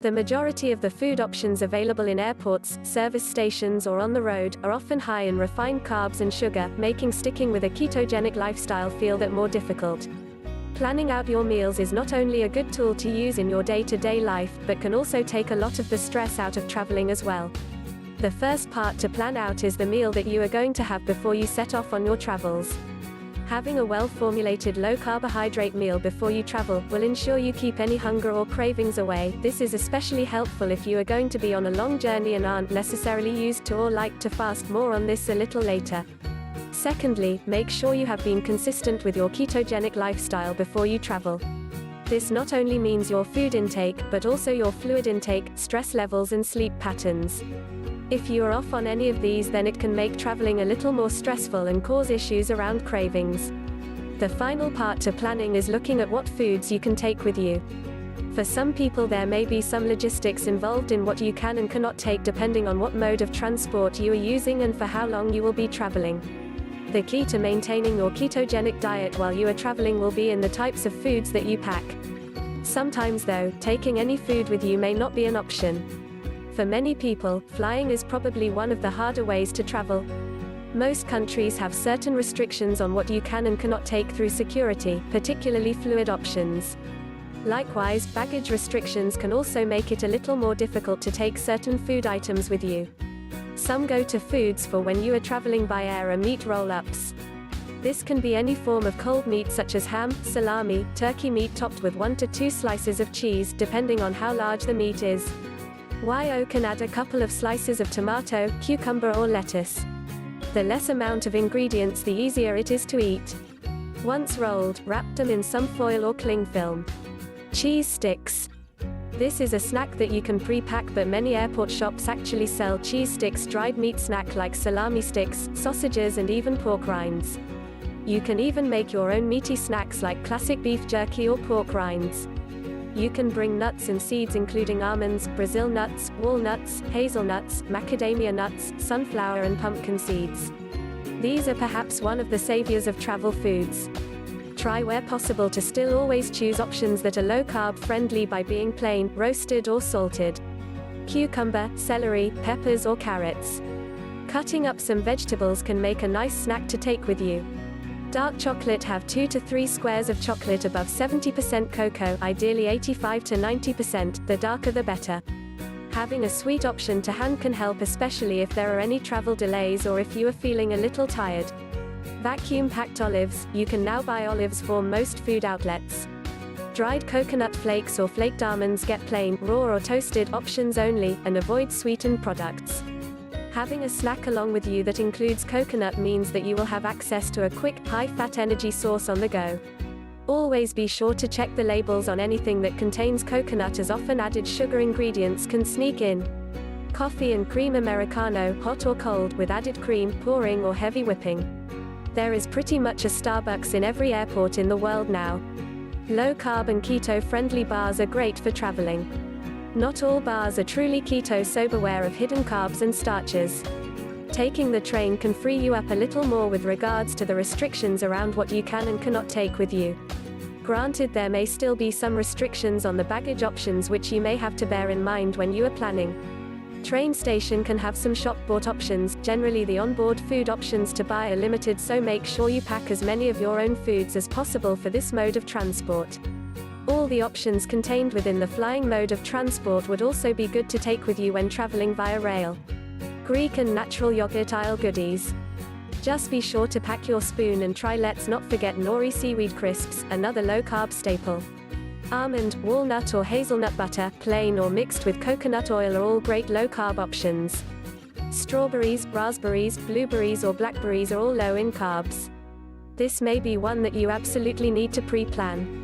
The majority of the food options available in airports, service stations or on the road, are often high in refined carbs and sugar, making sticking with a ketogenic lifestyle feel that more difficult. Planning out your meals is not only a good tool to use in your day-to-day life, but can also take a lot of the stress out of traveling as well. The first part to plan out is the meal that you are going to have before you set off on your travels. Having a well-formulated low-carbohydrate meal before you travel will ensure you keep any hunger or cravings away. This is especially helpful if you are going to be on a long journey and aren't necessarily used to or like to fast. More on this a little later. Secondly, make sure you have been consistent with your ketogenic lifestyle before you travel. This not only means your food intake, but also your fluid intake, stress levels and sleep patterns. If you are off on any of these, then it can make traveling a little more stressful and cause issues around cravings. The final part to planning is looking at what foods you can take with you. For some people there may be some logistics involved in what you can and cannot take depending on what mode of transport you are using and for how long you will be traveling. The key to maintaining your ketogenic diet while you are traveling will be in the types of foods that you pack. Sometimes though, taking any food with you may not be an option. For many people, flying is probably one of the harder ways to travel. Most countries have certain restrictions on what you can and cannot take through security, particularly fluid options. Likewise, baggage restrictions can also make it a little more difficult to take certain food items with you. Some go-to foods for when you are traveling by air are meat roll-ups. This can be any form of cold meat such as ham, salami, turkey meat topped with 1 to 2 slices of cheese, depending on how large the meat is. YO can add a couple of slices of tomato, cucumber or lettuce. The less amount of ingredients the easier it is to eat. Once rolled, wrap them in some foil or cling film. Cheese sticks. This is a snack that you can pre-pack, but many airport shops actually sell cheese sticks, dried meat snack like salami sticks, sausages and even pork rinds. You can even make your own meaty snacks like classic beef jerky or pork rinds. You can bring nuts and seeds including almonds, Brazil nuts, walnuts, hazelnuts, macadamia nuts, sunflower and pumpkin seeds. These are perhaps one of the saviors of travel foods. Try where possible to still always choose options that are low-carb friendly by being plain, roasted or salted. Cucumber, celery, peppers or carrots. Cutting up some vegetables can make a nice snack to take with you. Dark chocolate: have 2 to 3 squares of chocolate above 70% cocoa, ideally 85 to 90%, the darker the better. Having a sweet option to hand can help, especially if there are any travel delays or if you are feeling a little tired. Vacuum-packed olives: you can now buy olives from most food outlets. Dried coconut flakes or flaked almonds: get plain, raw or toasted options only, and avoid sweetened products. Having a snack along with you that includes coconut means that you will have access to a quick, high-fat energy source on the go. Always be sure to check the labels on anything that contains coconut, as often added sugar ingredients can sneak in. Coffee and cream Americano, hot or cold, with added cream, pouring or heavy whipping. There is pretty much a Starbucks in every airport in the world now. Low-carb and keto-friendly bars are great for traveling. Not all bars are truly keto, so beware of hidden carbs and starches. Taking the train can free you up a little more with regards to the restrictions around what you can and cannot take with you. Granted, there may still be some restrictions on the baggage options which you may have to bear in mind when you are planning. Train station can have some shop-bought options. Generally the onboard food options to buy are limited, so make sure you pack as many of your own foods as possible for this mode of transport. All the options contained within the flying mode of transport would also be good to take with you when traveling via rail. Greek and natural yogurt aisle goodies. Just be sure to pack your spoon and try. Let's not forget nori seaweed crisps, another low-carb staple. Almond, walnut or hazelnut butter, plain or mixed with coconut oil, are all great low-carb options. Strawberries, raspberries, blueberries or blackberries are all low in carbs. This may be one that you absolutely need to pre-plan.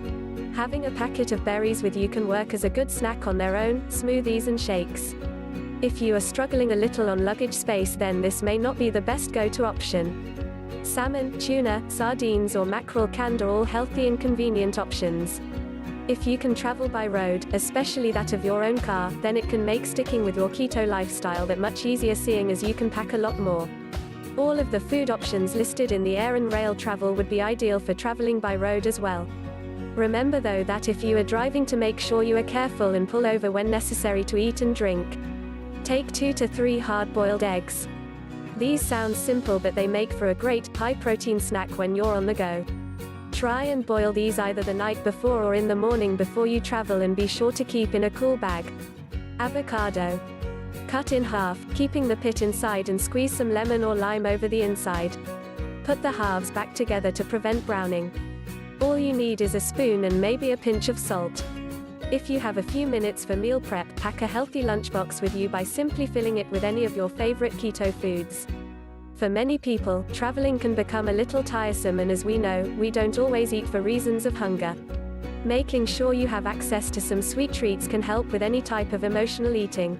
Having a packet of berries with you can work as a good snack on their own, smoothies and shakes. If you are struggling a little on luggage space, then this may not be the best go-to option. Salmon, tuna, sardines or mackerel canned are all healthy and convenient options. If you can travel by road, especially that of your own car, then it can make sticking with your keto lifestyle that much easier, seeing as you can pack a lot more. All of the food options listed in the air and rail travel would be ideal for traveling by road as well. Remember though that if you are driving, to make sure you are careful and pull over when necessary to eat and drink. Take 2 to 3 hard-boiled eggs. These sound simple, but they make for a great, high-protein snack when you're on the go. Try and boil these either the night before or in the morning before you travel, and be sure to keep in a cool bag. Avocado. Cut in half, keeping the pit inside, and squeeze some lemon or lime over the inside. Put the halves back together to prevent browning. All you need is a spoon and maybe a pinch of salt. If you have a few minutes for meal prep, pack a healthy lunchbox with you by simply filling it with any of your favorite keto foods. For many people, traveling can become a little tiresome, and as we know, we don't always eat for reasons of hunger. Making sure you have access to some sweet treats can help with any type of emotional eating.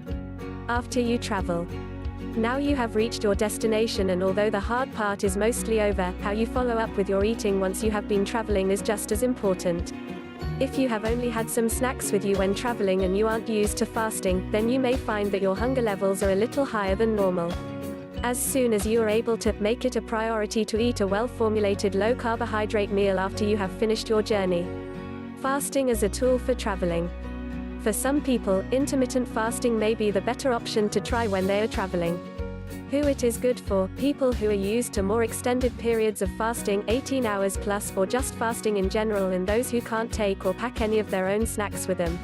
After you travel. Now you have reached your destination, and although the hard part is mostly over, how you follow up with your eating once you have been traveling is just as important. If you have only had some snacks with you when traveling and you aren't used to fasting, then you may find that your hunger levels are a little higher than normal. As soon as you are able to, make it a priority to eat a well-formulated low-carbohydrate meal after you have finished your journey. Fasting as a tool for traveling. For some people, intermittent fasting may be the better option to try when they are traveling. Who it is good for: people who are used to more extended periods of fasting, 18 hours plus, or just fasting in general, and those who can't take or pack any of their own snacks with them.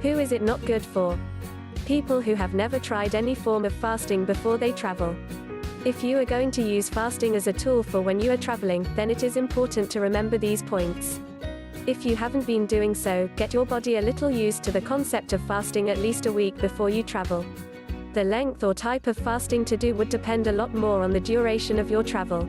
Who is it not good for? People who have never tried any form of fasting before they travel. If you are going to use fasting as a tool for when you are traveling, then it is important to remember these points. If you haven't been doing so, get your body a little used to the concept of fasting at least a week before you travel. The length or type of fasting to do would depend a lot more on the duration of your travel.